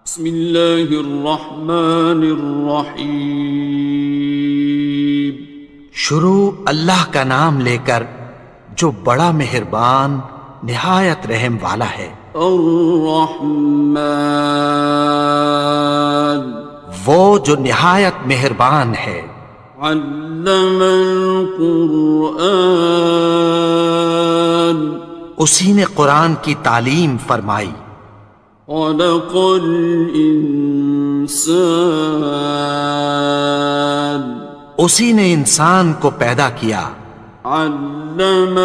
بسم اللہ الرحمن الرحیم۔ شروع اللہ کا نام لے کر جو بڑا مہربان نہایت رحم والا ہے۔ الرحمن، وہ جو نہایت مہربان ہے۔ علم القرآن، اسی نے قرآن کی تعلیم فرمائی۔ خلق الانسان، اسی نے انسان کو پیدا کیا۔ علمہ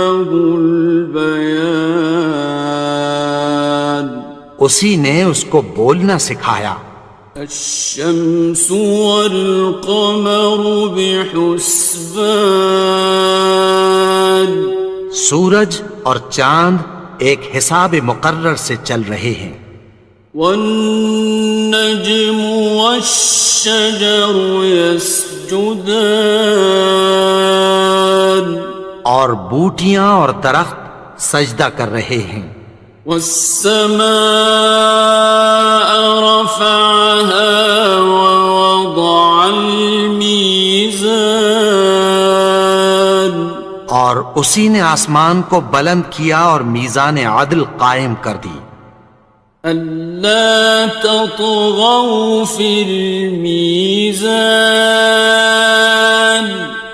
البیان، اسی نے اس کو بولنا سکھایا۔ الشمس والقمر بحسبان، سورج اور چاند ایک حساب مقرر سے چل رہے ہیں۔ والنجم والشجر يسجدان، اور بوٹیاں اور درخت سجدہ کر رہے ہیں۔ والسماء رفعها ووضع الميزان، اور اسی نے آسمان کو بلند کیا اور میزان عدل قائم کر دی۔ ألا تطغوا في الميزان،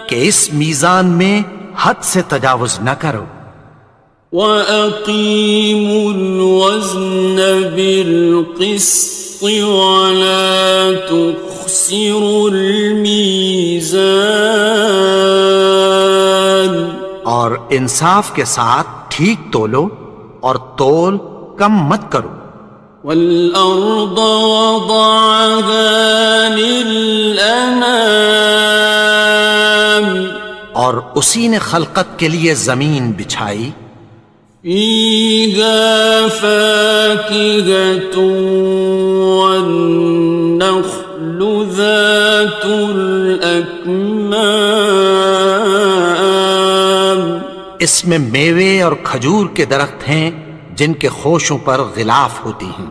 کہ اس میزان میں حد سے تجاوز نہ کرو۔ وَأَقِيمُوا الْوَزْنَ بِالْقِسْطِ وَلَا تُخْسِرُوا الْمِيزَانَ، اور انصاف کے ساتھ ٹھیک تولو اور تول کم مت کرو۔ وَالْأَرْضَ وَضَعَهَا لِلْأَنَامِ، اور اسی نے خلقت کے لیے زمین بچھائی۔ فِيهَا فَاكِهَةٌ وَالنَّخْلُ ذَاتُ الْأَكْمَامِ، اس میں میوے اور کھجور کے درخت ہیں جن کے خوشوں پر غلاف ہوتی ہیں۔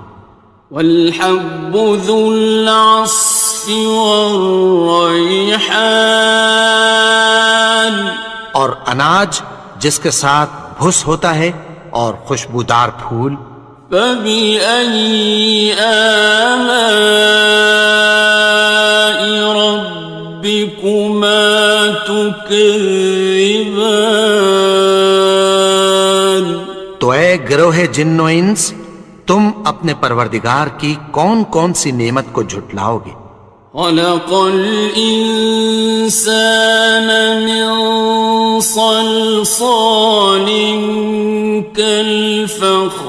وَالْحَبُّ ذُو الْعَصْفِ وَالرَّيْحَانِ، اور اناج جس کے ساتھ بھس ہوتا ہے اور خوشبودار پھول۔ فَبِأَيِّ آلَاءِ رَبِّكُمَا تُكَذِّبَانِ، تو اے گروہ جن و انس، تم اپنے پروردگار کی کون کون سی نعمت کو جھٹلاؤ گے؟ خَلَقَ الْإِنسَانَ مِنْ صَلْصَالٍ كَالْفَخَّارِ،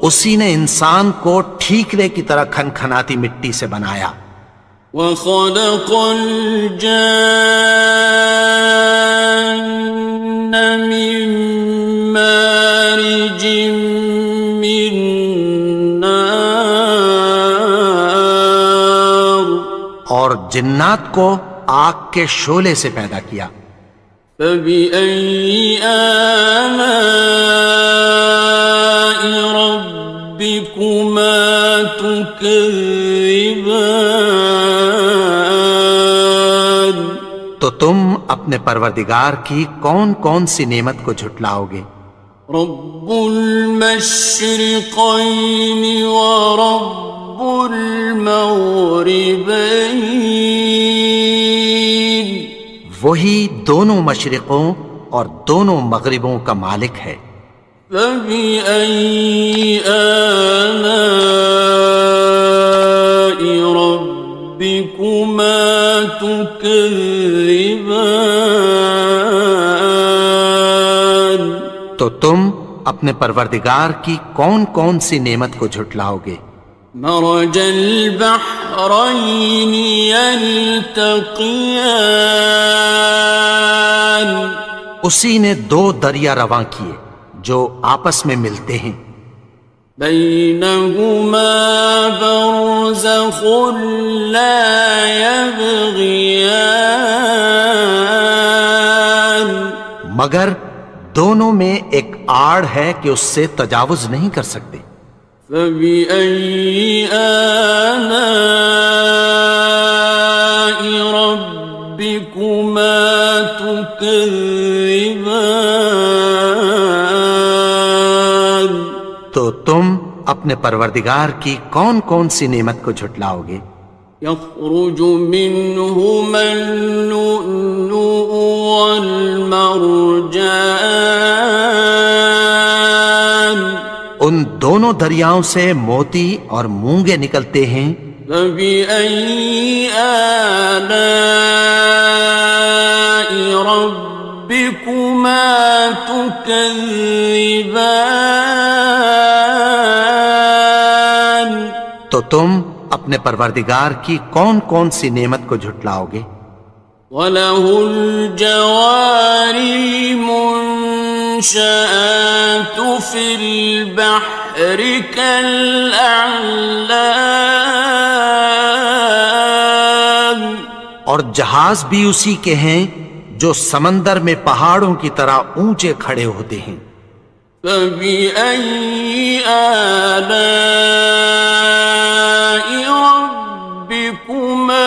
اسی نے انسان کو ٹھیکرے کی طرح کھنکھناتی مٹی سے بنایا۔ وَخَلَقَ الْجَانَّ مِن مَّارِجٍ مِّن نَّارٍ، اور جنات کو آگ کے شعلے سے پیدا کیا۔ فَبِأَيِّ آلَاءِ رَبِّكُمَا تُكَذِّبَانِ، تو تم اپنے پروردگار کی کون کون سی نعمت کو جھٹلاؤ گے؟ رب المشرقین ورب المغربین، وہی دونوں مشرقوں اور دونوں مغربوں کا مالک ہے۔ فَبِأَيِّ آلَاءِ رَبِّكُمَا تُكَذِّبَانِ، تو تم اپنے پروردگار کی کون کون سی نعمت کو جھٹلاؤ گے؟ مرج البحرین یلتقیان، اسی نے دو دریا رواں کیے جو آپس میں ملتے ہیں۔ بینہما برزخ لا یبغیان، مگر دونوں میں ایک آڑ ہے کہ اس سے تجاوز نہیں کر سکتے۔ فبأي آلاء ربكما تكذبان؟ تو تم اپنے پروردگار کی کون کون سی نعمت کو جھٹلاؤ گے؟ يخرج منهما اللؤلؤ والمرجان، ان دونوں دریاؤں سے موتی اور مونگے نکلتے ہیں۔ فبأي آلاء ربكما تكذبان؟ تو تم اپنے پروردگار کی کون کون سی نعمت کو جھٹلاؤ گے؟ وَلَهُ الْجَوَارِ الْمُنشَآتُ فِي الْبَحْرِ كَالْأَعْلَامِ، اور جہاز بھی اسی کے ہیں جو سمندر میں پہاڑوں کی طرح اونچے کھڑے ہوتے ہیں۔ فَبِأَيِّ آلَاءِ رَبِّكُمَا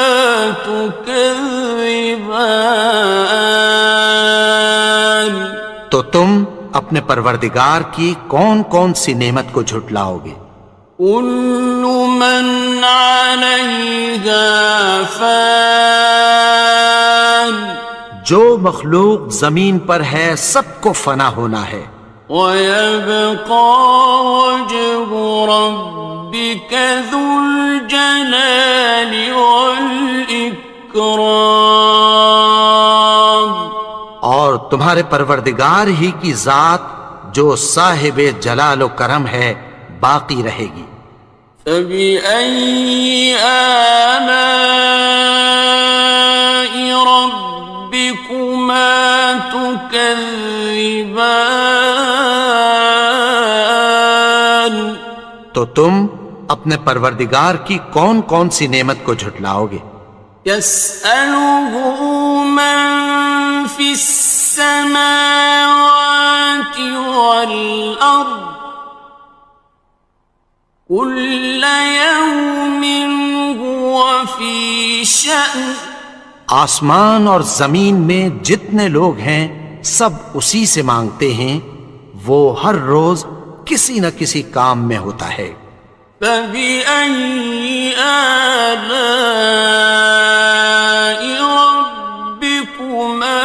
تُكَذِّبَانِ؟ تو تم اپنے پروردگار کی کون کون سی نعمت کو جھٹلاؤ گے؟ كُلُّ مَنْ عَلَيْهَا فَانٍ، جو مخلوق زمین پر ہے سب کو فنا ہونا ہے۔ وَيَبْقَى وَجْهُ رَبِّكَ ذُو الْجَلَالِ وَالْإِكْرَامِ، اور تمہارے پروردگار ہی کی ذات جو صاحب جلال و کرم ہے باقی رہے گی۔ فَبِأَيِّ آلَاءِ رَبِّكُمَا تُكَذِّبَانِ؟ تو تم اپنے پروردگار کی کون کون سی نعمت کو جھٹلاؤ گے؟ يَسْأَلُهُ مَن فِي السَّمَاوَاتِ وَالْأَرْضِ كُلَّ يَوْمٍ هُوَ فِي شَأْنٍ، آسمان اور زمین میں جتنے لوگ ہیں سب اسی سے مانگتے ہیں، وہ ہر روز کسی نہ کسی کام میں ہوتا ہے۔ فَبِأَيِّ آلَاءِ رَبِّكُمَا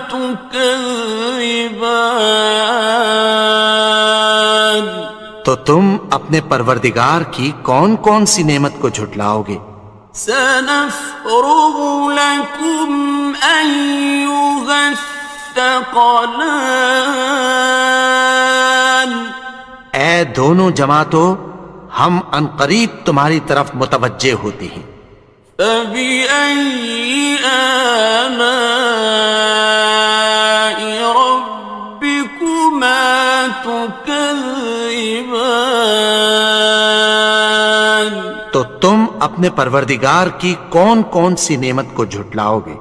تُكَذِّبَانِ؟ تو تم اپنے پروردگار کی کون کون سی نعمت کو جھٹلاؤ گے؟ سَنَفْرُغُ لَكُمْ أَيُّهَ الثَّقَلَانِ، اے دونوں جماعتوں، ہم عنقریب تمہاری طرف متوجہ ہوتے ہیں۔ فَبِأَيِّ آلَاءِ رَبِّكُمَا تُكَذِّبَانِ؟ تو تم اپنے پروردگار کی کون کون سی نعمت کو جھٹلاؤ گے؟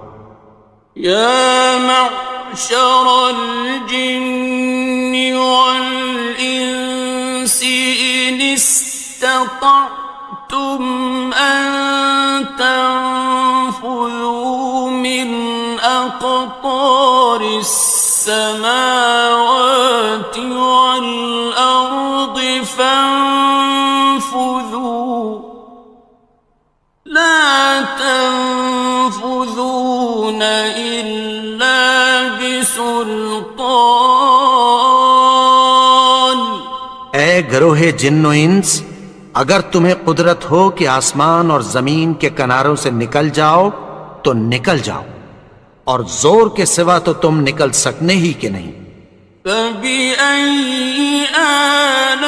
يَا مَعْشَرَ الْجِنِّ وَالْإِنسِ إِنِ اسْتَطَعْتُمْ أَن تَنفُذُوا مِنْ أَقْطَارِ السَّمَاوَاتِ وَالْأَرْضِ فَانفُذُوا لَا تَنفُذُونَ إِلَّا بِسُلْطَانٍ۔ اے گروہ جن و انس، اگر تمہیں قدرت ہو کہ آسمان اور زمین کے کناروں سے نکل جاؤ تو نکل جاؤ، اور زور کے سوا تو تم نکل سکنے ہی کہ نہیں۔ فَبِأَيِّ آلَاءِ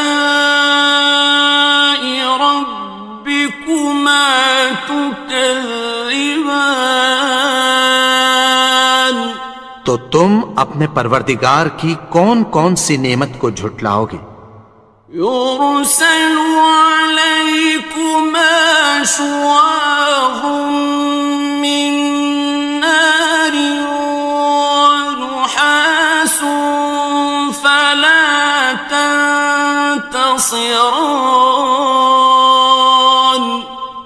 رَبِّكُمَا تُكَذِّبَانِ؟ تو تم اپنے پروردگار کی کون کون سی نعمت کو جھٹلاؤ گے؟ يُرْسَلُ عَلَيْكُمَا شُوَاظٌ مِّن نَّارٍ وَنُحَاسٌ خاصران.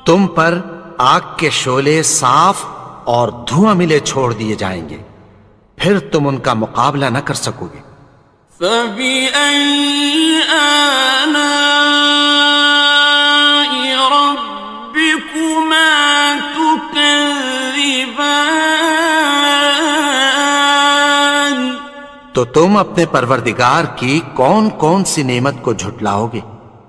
تم پر آگ کے شعلے صاف اور دھواں ملے چھوڑ دیے جائیں گے، پھر تم ان کا مقابلہ نہ کر سکو گے۔ فبأي آلاء ربكما تكذبان. تو تم اپنے پروردگار کی کون کون سی نعمت کو جھٹلاؤ گے؟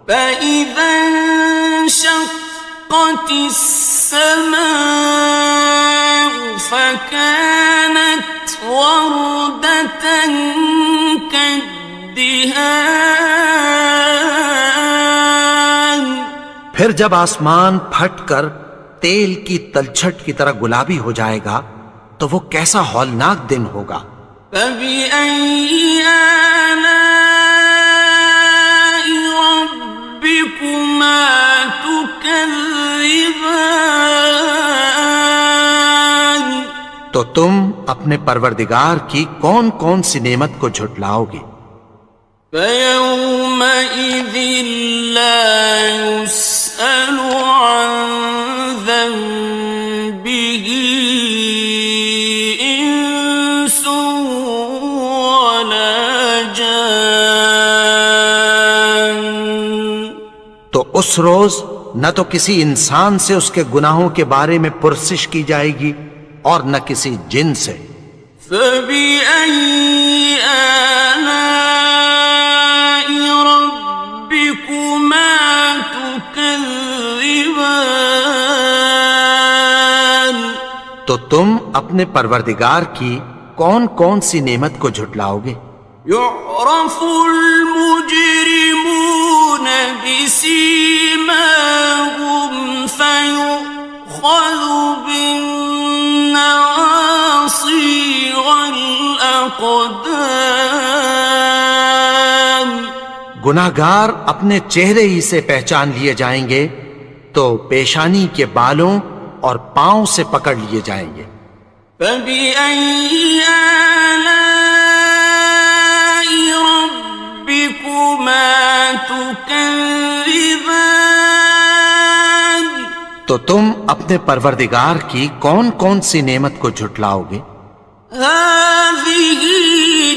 فإذا انشقت السماء فكانت وردة كالدهان. پھر جب آسمان پھٹ کر تیل کی تلچھٹ کی طرح گلابی ہو جائے گا تو وہ کیسا ہولناک دن ہوگا۔ فبأي آلاء ربكما تكذبان. تو تم اپنے پروردگار کی کون کون سی نعمت کو جھٹلاؤ گے؟ فيومئذ لا يسأل عن ذنبه إنس ولا جان. تو اس روز نہ تو کسی انسان سے اس کے گناہوں کے بارے میں پرسش کی جائے گی اور نہ کسی جن سے۔ فبأي آلاء ربكما تكذبان. تو تم اپنے پروردگار کی کون کون سی نعمت کو جھٹلاؤ گے؟ يعرف المجرمون بسيماهم فيؤخذ بالنواصي والأقدام. گناہگار اپنے چہرے ہی سے پہچان لیے جائیں گے تو پیشانی کے بالوں اور پاؤں سے پکڑ لیے جائیں گے۔ فبأي آلاء ربكما تكذبان. تو تم اپنے پروردگار کی کون کون سی نعمت کو جھٹلاؤ گے؟ هذه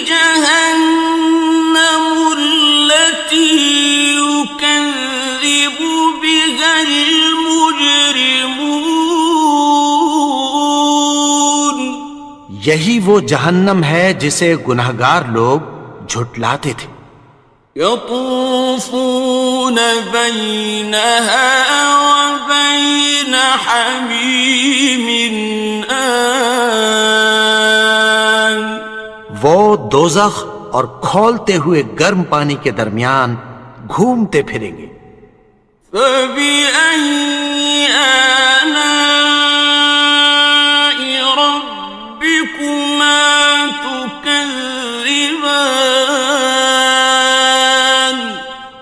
جهنم التي يكذب بها المجرمون. یہی وہ جہنم ہے جسے گناہگار لوگ جھٹلاتے تھے۔ يطوفون بينها وبين حميم آن. وہ دوزخ اور کھولتے ہوئے گرم پانی کے درمیان گھومتے پھریں گے۔ فبأي آلاء ربكما تكذبان.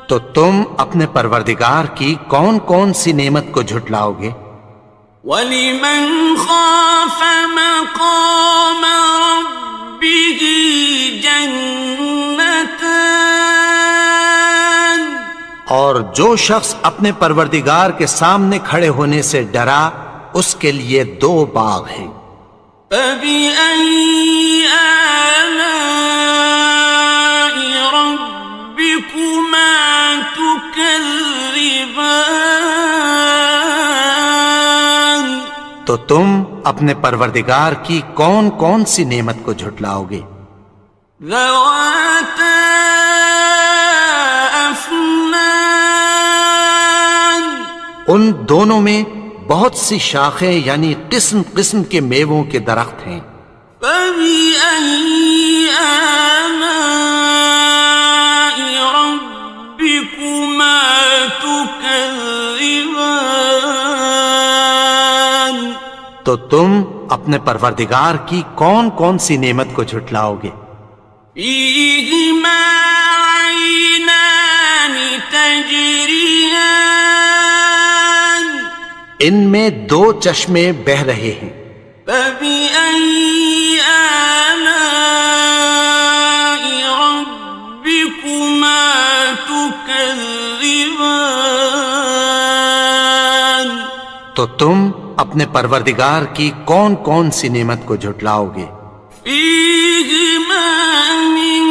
تو تم اپنے پروردگار کی کون کون سی نعمت کو جھٹلاؤ گے؟ وَلِمَنْ خَافَ مَقَامَ رَبِّهِ جَنَّتَانِ. اور جو شخص اپنے پروردگار کے سامنے کھڑے ہونے سے ڈرا اس کے لیے دو باغ ہیں۔ فَبِأَيِّ آلَاءِ رَبِّكُمَا تُكَذِّبَانِ. تو تم اپنے پروردگار کی کون کون سی نعمت کو جھٹلاؤ گے؟ ذَوَاتَا أَفْنَانٍ. ان دونوں میں بہت سی شاخیں یعنی قسم قسم کے میووں کے درخت ہیں۔ فَبِأَيِّ آلَاءِ رَبِّكُمَا تُكَذِّبَانِ. تو تم اپنے پروردگار کی کون کون سی نعمت کو جھٹلاؤ گے؟ فِيهِمَا عَيْنَانِ تَجْرِيَانِ. ان میں دو چشمے بہہ رہے ہیں۔ فَبِأَيِّ آلَاءِ رَبِّكُمَا تُكَذِّبَانِ. تكذبان تو تم اپنے پروردگار کی کون کون سی نعمت کو جھٹلاؤ گے؟ فيهما من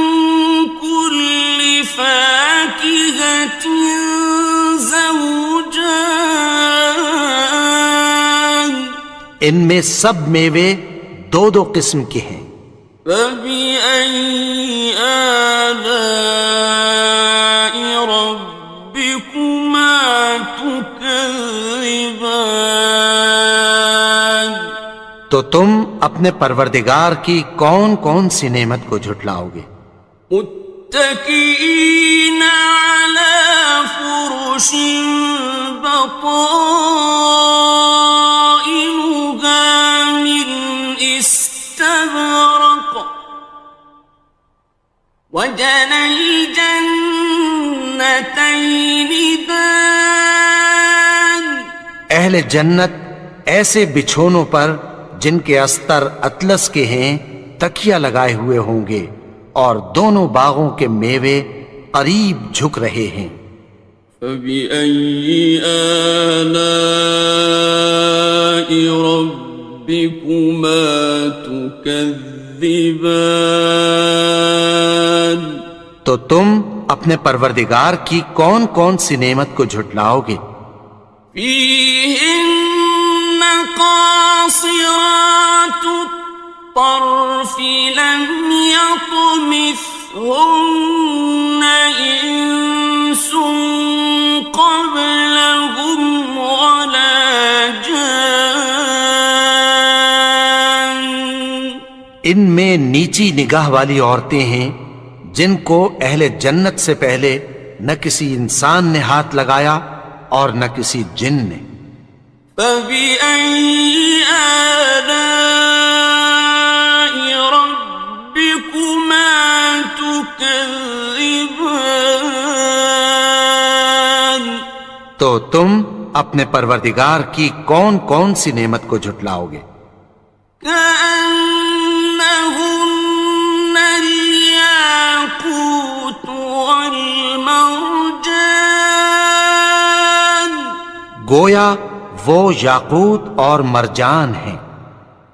كل فاكهة زوجان ان میں سب میوے دو دو قسم کے ہیں۔ فبأي آلاء ربكما تكذبان تو تم اپنے پروردگار کی کون کون سی نعمت کو جھٹلاؤ گے؟ متكئين على فرش بطائنها من استبرق وجنى الجنتين دان اہل جنت ایسے بچھونوں پر جن کے استر اطلس کے ہیں تکیہ لگائے ہوئے ہوں گے، اور دونوں باغوں کے میوے قریب جھک رہے ہیں۔ فبأي آلاء ربكما تكذبان تو تم اپنے پروردگار کی کون کون سی نعمت کو جھٹلاؤ گے؟ فيهن قاصرات الطرف لم يطمثهن إنس قبلهم ولا جان ان میں نیچی نگاہ والی عورتیں ہیں جن کو اہل جنت سے پہلے نہ کسی انسان نے ہاتھ لگایا اور نہ کسی جن نے۔ فبأي آلاء ربكما تكذبان تو تم اپنے پروردگار کی کون کون سی نعمت کو جھٹلاؤ گے؟ كأنهن الياقوت والمرجان گویا وہ یاقوت اور مرجان ہیں۔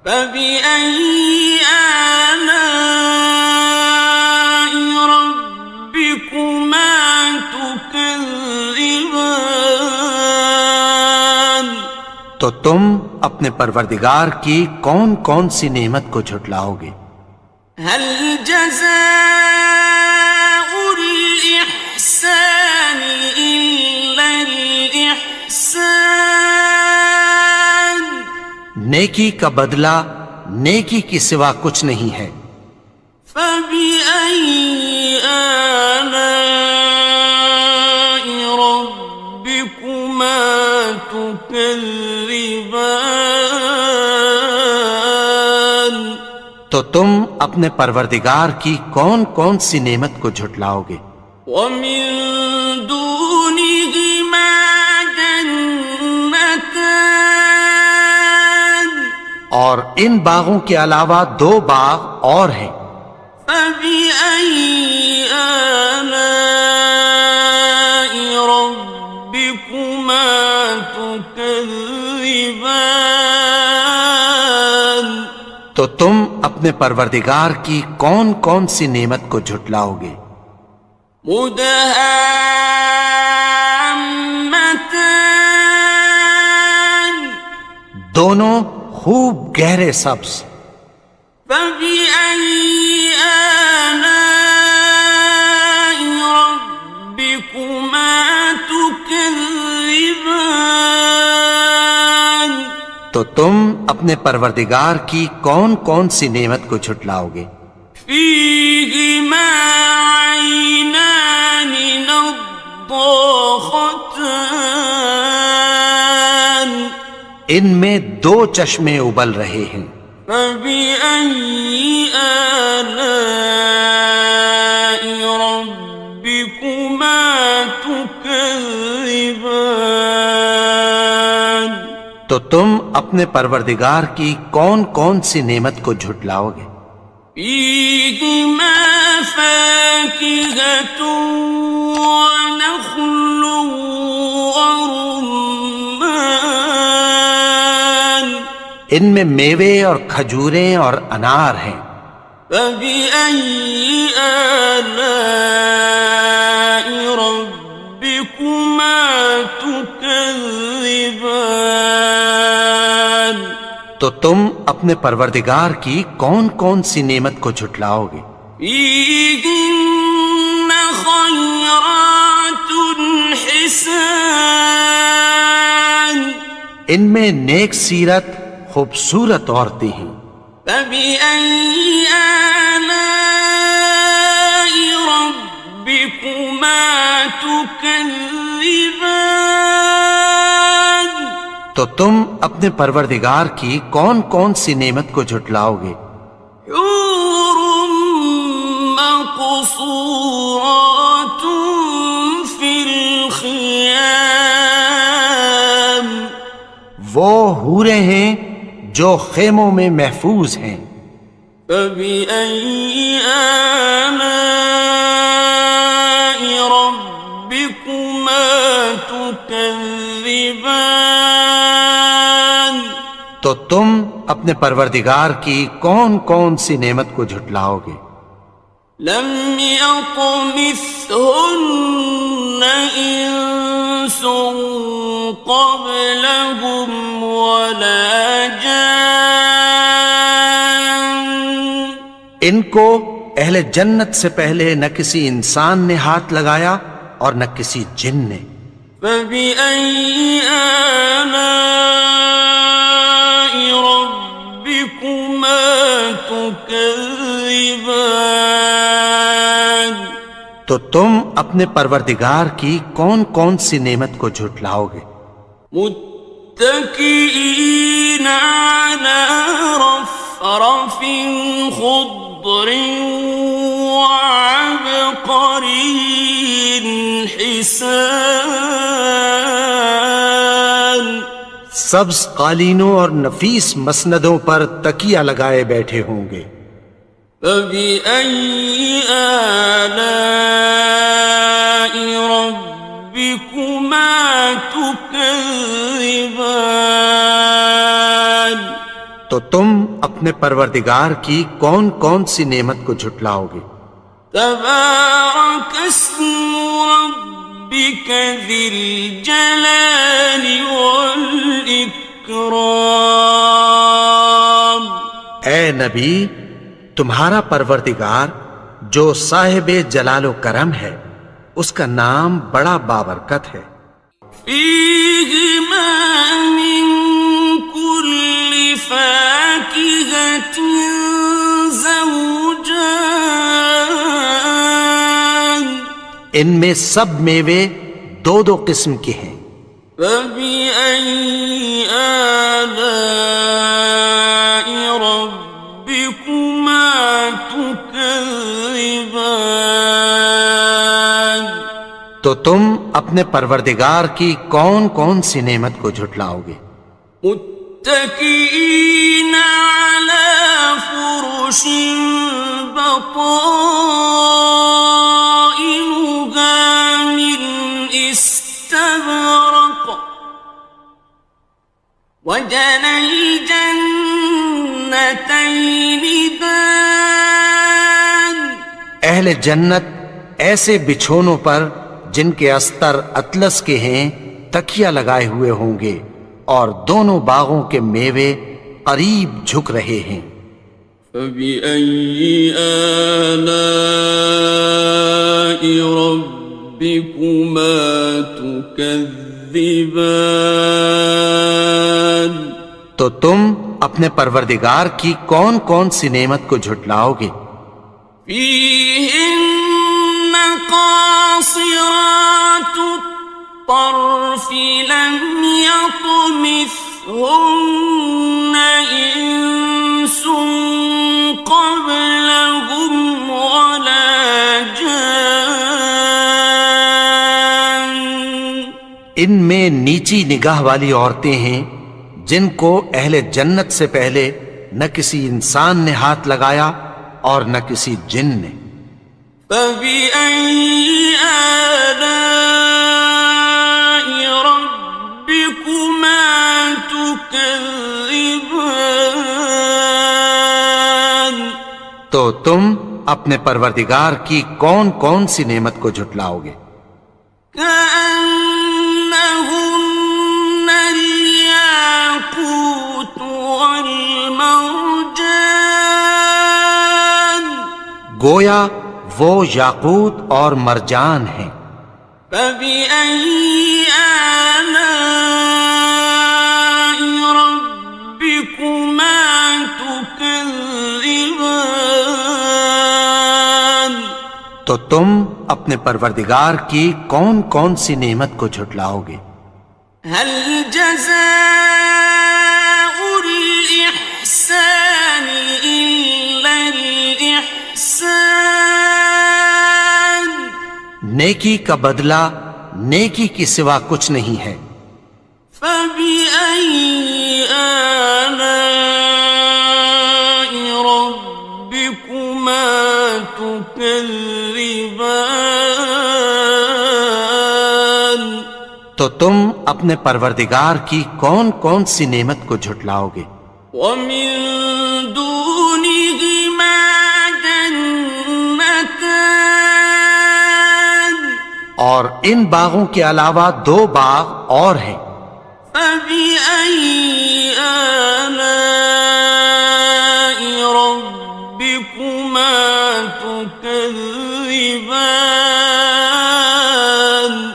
فبأي آلاء ربكما تكذبان تو تم اپنے پروردگار کی کون کون سی نعمت کو جھٹلاؤ گے؟ هل جزاء الإحسان إلا الإحسان نیکی کا بدلہ نیکی کی سوا کچھ نہیں ہے۔ فبأي آلاء ربكما تكذبان تو تم اپنے پروردگار کی کون کون سی نعمت کو جھٹلاؤ گے؟ ومن دونهما جنتان اور ان باغوں کے علاوہ دو باغ اور ہیں۔ فبأي آلاء ربكما تكذبان تو تم اپنے پروردگار کی کون کون سی نعمت کو جھٹلاؤ گے؟ مدهامتان دونوں خوب گہرے سبز۔ فبأي آلاء ربكما تكذبان تو تم اپنے پروردگار کی کون کون سی نعمت کو جھٹلاؤ گے؟ فيهما عينان نضاختان ان میں دو چشمے ابل رہے ہیں۔ فبأي آلاء ربكما تكذبان تو تم اپنے پروردگار کی کون کون سی نعمت کو جھٹلاؤ گے؟ فيهما فاكهة ونخل ورمان ان میں میوے اور کھجوریں اور انار ہیں. فبأي آلاء ربكما تكذبان تو تم اپنے پروردگار کی کون کون سی نعمت کو جھٹلاؤ گے؟ فيهن خيرات حسان ان میں نیک سیرت خوبصورت عورتیں ہیں. فبأي آلاء ربكما تكذبان تو تم اپنے پروردگار کی کون کون سی نعمت کو جھٹلاؤ گے؟ حور مقصورات في الخيام وہ حوریں ہیں جو خیموں میں محفوظ ہیں. فبأي آلاء ربكما تكذبان تو تم اپنے پروردگار کی کون کون سی نعمت کو جھٹلاؤ گے؟ لم يطمثهن إنس قبلهم ولا جان ان کو اہل جنت سے پہلے نہ کسی انسان نے ہاتھ لگایا اور نہ کسی جن نے. فبأي آلاء ربكما تكذبان تو تم اپنے پروردگار کی کون کون سی نعمت کو جھٹلاؤ گے؟ متكئين على رفرف خضر وعبقري حسان سبز قالینوں اور نفیس مسندوں پر تکیہ لگائے بیٹھے ہوں گے. فبأي آلاء ربكما تكذبان تو تم اپنے پروردگار کی کون کون سی نعمت کو جھٹلاؤ گے؟ تبارك اسم ربك ذي الجلال والإكرام اے نبی، تمہارا پروردگار جو صاحب جلال و کرم ہے اس کا نام بڑا بابرکت ہے. فيهما من كل فاكهة زوجان ان میں سب میوے دو دو قسم کے ہیں. فبأي آلاء ربكما تكذبان تو تم اپنے پروردگار کی کون کون سی نعمت کو جھٹلاؤ گے؟ متكئين على فرش بطائنها من استبرق وجنى الجنتين دان اہل جنت ایسے بچھونوں پر جن کے استر اطلس کے ہیں تکیہ لگائے ہوئے ہوں گے اور دونوں باغوں کے میوے قریب جھک رہے ہیں. فبأي آلاء ربكما تكذبان تو تم اپنے پروردگار کی کون کون سی نعمت کو جھٹلاؤ گے؟ فيهن قاصرات الطرف لم يطمثهن إنس قبلهم ولا جان ان میں نیچی نگاہ والی عورتیں ہیں جن کو اہل جنت سے پہلے نہ کسی انسان نے ہاتھ لگایا اور نہ کسی جن نے. فبأي آلاء ربكما تكذبان؟ تو تم اپنے پروردگار کی کون کون سی نعمت کو جھٹلاؤ گے؟ كأنهن الياقوت والمرجان، گویا وہ یاقوت اور مرجان ہیں۔ فبأي آلاء ربكما تكذبان؟ تو تم اپنے پروردگار کی کون کون سی نعمت کو جھٹلاؤ گے؟ هل جزاء الإحسان إلا الإحسان؟ نیکی کا بدلہ نیکی کی سوا کچھ نہیں ہے۔ فبأي آلاء ربكما تكذبان؟ تو تم اپنے پروردگار کی کون کون سی نعمت کو جھٹلاؤ گے؟ ومن دونهما جنتان، اور ان باغوں کے علاوہ دو باغ اور ہیں۔ فبأي آلاء ربكما تكذبان؟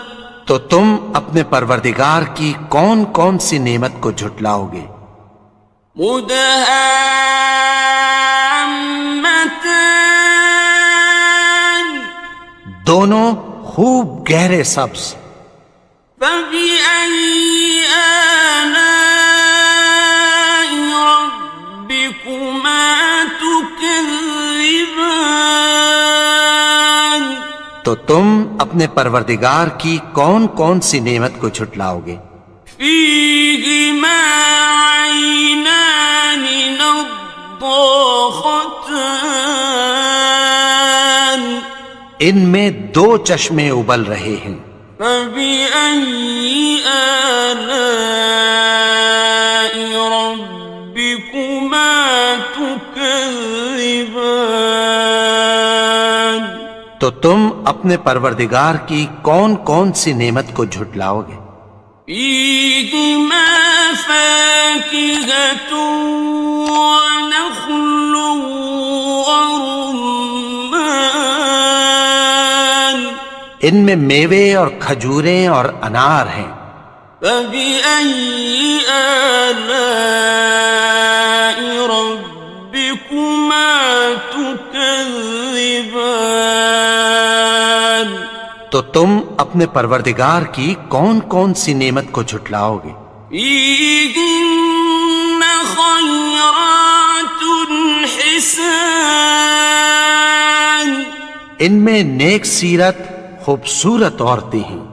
تو تم اپنے پروردگار کی کون کون سی نعمت کو جھٹلاؤ گے؟ مدہامتان، دونوں خوب گہرے سبز۔ فبأي آلاء ربكما تكذبان؟ تو تم اپنے پروردگار کی کون کون سی نعمت کو جھٹلاؤ گے؟ فيهما عينان نضاختان، ان میں دو چشمے ابل رہے ہیں۔ فبأي آلاء ربكما تكذبان؟ تو تم اپنے پروردگار کی کون کون سی نعمت کو جھٹلاؤ گے؟ فيهما فاكهة ونخل ورمان، ان میں میوے اور کھجوریں اور انار ہیں۔ فبأي آلاء ربكما تكذبان؟ تو تم اپنے پروردگار کی کون کون سی نعمت کو جھٹلاؤ گے؟ فيهن خيرات حسان، ان میں نیک سیرت خوبصورت عورتیں ہیں۔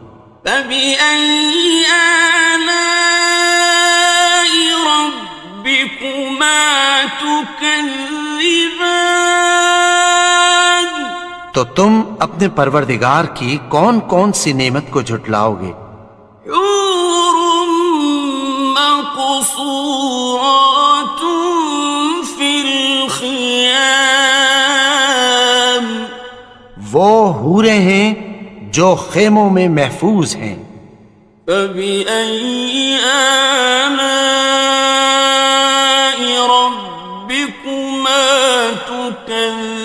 فبأي آلاء ربكما تكذبان؟ تو تم اپنے پروردگار کی کون کون سی نعمت کو جھٹلاؤ گے؟ حور مقصورات في الخيام، وہ حوریں ہیں جو خیموں میں محفوظ ہیں۔ فبأي آلاء ربكما تكذبان؟